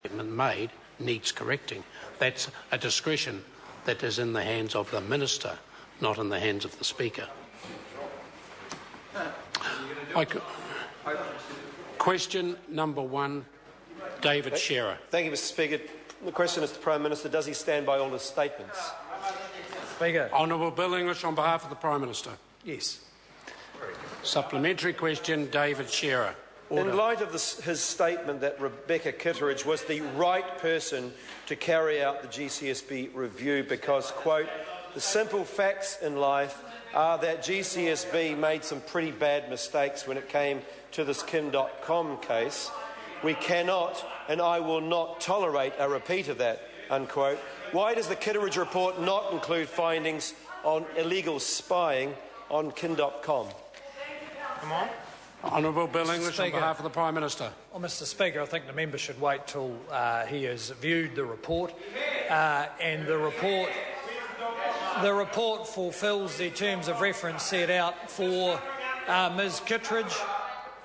statement made needs correcting. That's a discretion that is in the hands of the Minister, not in the hands of the Speaker. Question number 1, David Shearer. Thank you, Mr Speaker. The question is to the Prime Minister. Does he stand by all his statements? Speaker. Honourable Bill English on behalf of the Prime Minister. Yes. Supplementary question, David Shearer. Order. In light of his statement that Rebecca Kitteridge was the right person to carry out the GCSB review because, quote, the simple facts in life are that GCSB made some pretty bad mistakes when it came to this Kim.com case. We cannot and I will not tolerate a repeat of that, unquote. Why does the Kitteridge report not include findings on illegal spying on Kim.com? Come on. Honourable Bill English on behalf of the Prime Minister. Well, Mr Speaker, I think the member should wait till he has viewed the report, and the report fulfils the terms of reference set out for Ms Kitteridge,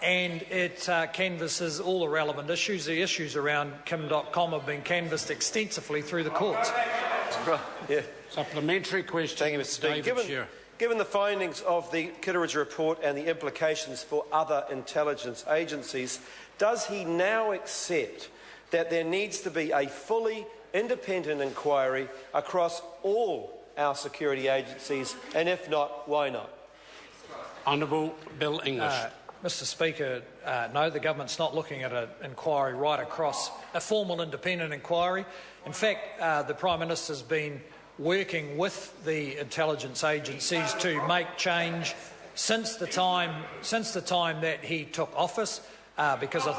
and it canvasses all the relevant issues. The issues around Kim.com have been canvassed extensively through the courts. Yeah. Supplementary question. Thank you, Mr Speaker. Given the findings of the Kitteridge report and the implications for other intelligence agencies, does he now accept that there needs to be a fully independent inquiry across all our security agencies, and if not, why not? Honourable Bill English. Mr Speaker, no, the government's not looking at an inquiry right across, a formal independent inquiry. In fact, the Prime Minister's been working with the intelligence agencies to make change since the time that he took office, because I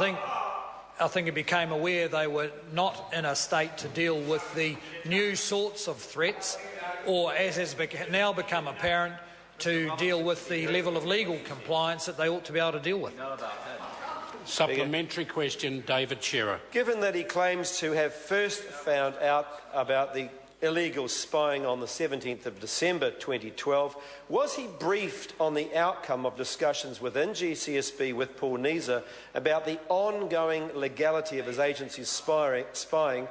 think he became aware they were not in a state to deal with the new sorts of threats, or, as has now become apparent, to deal with the level of legal compliance that they ought to be able to deal with. Supplementary question, David Shearer. Given that he claims to have first found out about the illegal spying on the 17th of December 2012, was he briefed on the outcome of discussions within GCSB with Paul Nisa about the ongoing legality of his agency's spying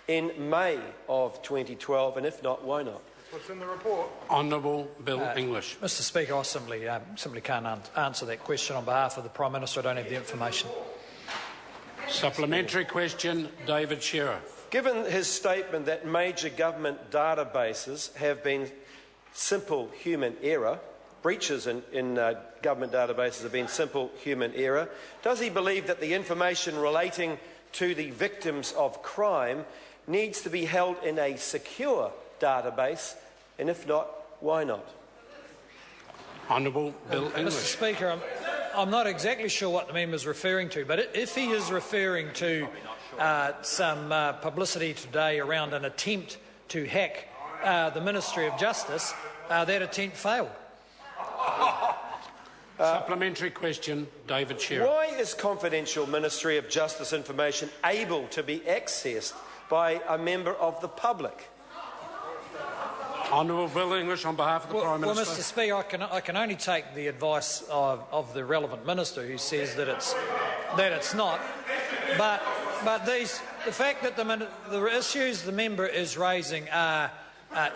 in May of 2012, and if not, why not? What's in the report? Honourable Bill English. Mr Speaker, I simply can't answer that question on behalf of the Prime Minister. I don't have the information. Supplementary question, David Shearer. Given his statement that major government databases have been simple human error, breaches in government databases have been simple human error, does he believe that the information relating to the victims of crime needs to be held in a secure database, and if not, why not? Honourable Bill English. Mr Speaker, I'm not exactly sure what the member is referring to, but if he is referring to some publicity today around an attempt to hack the Ministry of Justice, that attempt failed. Supplementary question, David Shearer. Why is confidential Ministry of Justice information able to be accessed by a member of the public? Honourable Bill English on behalf of the Prime Minister. Well, Mr Speaker, I can only take the advice of the relevant minister, who says that it's not. But the fact that the issues the member is raising are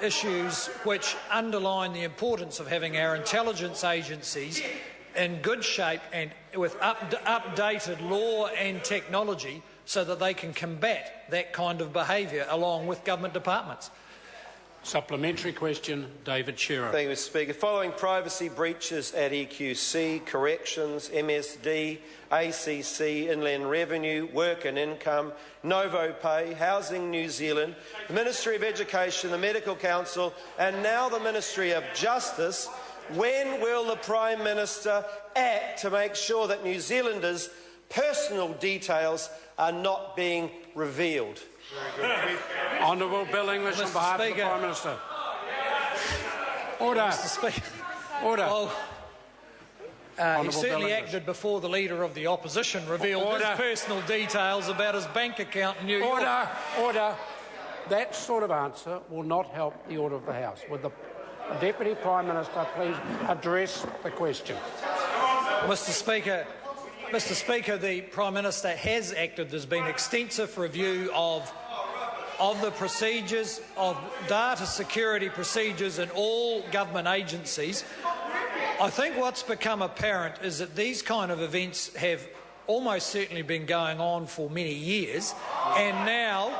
issues which underline the importance of having our intelligence agencies in good shape and with updated law and technology, so that they can combat that kind of behaviour along with government departments. Supplementary question, David Shearer. Thank you, Mr Speaker. Following privacy breaches at EQC, Corrections, MSD, ACC, Inland Revenue, Work and Income, Novo Pay, Housing New Zealand, the Ministry of Education, the Medical Council and now the Ministry of Justice, when will the Prime Minister act to make sure that New Zealanders' personal details are not being revealed? Honourable Bill English on behalf of the Prime Minister. Order. Mr Speaker. Order. Well, he certainly acted before the Leader of the Opposition revealed his personal details about his bank account in New York. Order. That sort of answer will not help the order of the House. Would the Deputy Prime Minister please address the question? Mr Speaker, Mr Speaker, the Prime Minister has acted. There's been extensive review of the procedures, of data security procedures in all government agencies. I think what's become apparent is that these kind of events have almost certainly been going on for many years, and now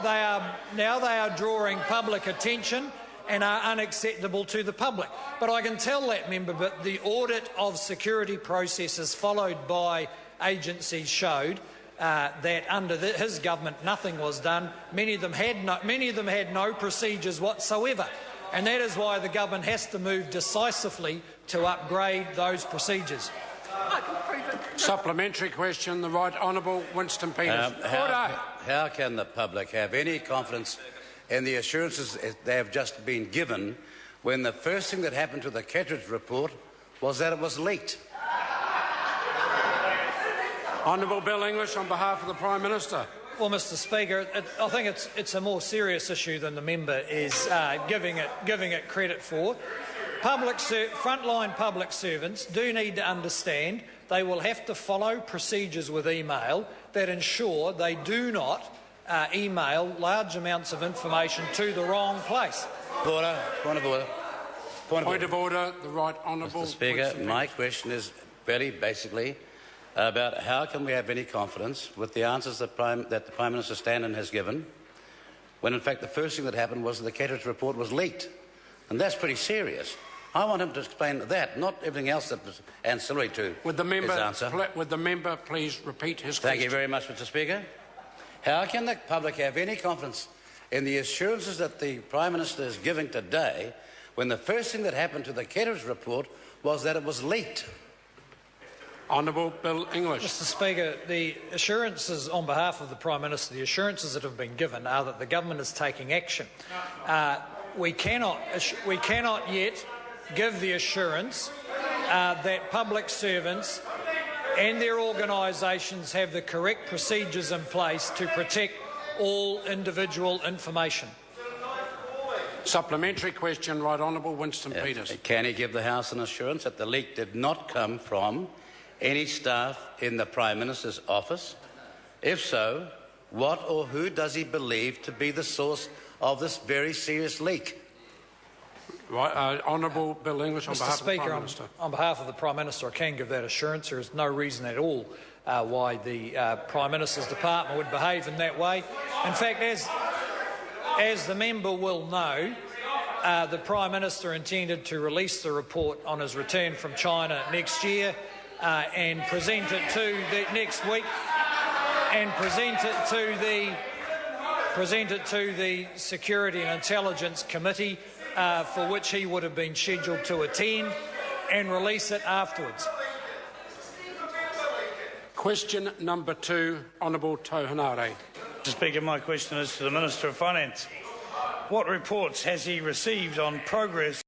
they are drawing public attention and are unacceptable to the public. But I can tell that member that the audit of security processes followed by agencies showed that under his government nothing was done. Many of them had no procedures whatsoever, and that is why the government has to move decisively to upgrade those procedures. Supplementary question, the Right Honourable Winston Peters. How can the public have any confidence in the assurances they have just been given when the first thing that happened to the Kettridge report was that it was leaked? Honourable Bill English on behalf of the Prime Minister. Well, Mr Speaker, I think it's a more serious issue than the member is giving it credit for. Frontline public servants do need to understand they will have to follow procedures with email that ensure they do not email large amounts of information to the wrong place. Order. Point of order. Point of order. The Right Honourable. Mr Speaker, my question is very basically about how can we have any confidence with the answers that the Prime Minister Tandem has given, when in fact the first thing that happened was that the Kettridge report was leaked, and that's pretty serious. I want him to explain that, not everything else that was ancillary to his answer. Would the member please repeat his question? Thank you very much, Mr Speaker. How can the public have any confidence in the assurances that the Prime Minister is giving today when the first thing that happened to the Kettridge report was that it was leaked? Honourable Bill English. Mr Speaker, the assurances on behalf of the Prime Minister, the assurances that have been given are that the government is taking action. We cannot yet give the assurance that public servants and their organisations have the correct procedures in place to protect all individual information. Supplementary question, Right Honourable Winston Peters. Can he give the House an assurance that the leak did not come from any staff in the Prime Minister's office? If so, what or who does he believe to be the source of this very serious leak? Right, Honourable Bill English on behalf of the Prime Minister. On behalf of the Prime Minister, I can give that assurance. There is no reason at all why the Prime Minister's department would behave in that way. In fact, as the member will know, the Prime Minister intended to release the report on his return from China next year and present it to the next week and present it to the Security and Intelligence Committee, for which he would have been scheduled to attend, and release it afterwards. Question number 2, Honourable Tohanare. Mr Speaker, my question is to the Minister of Finance. What reports has he received on progress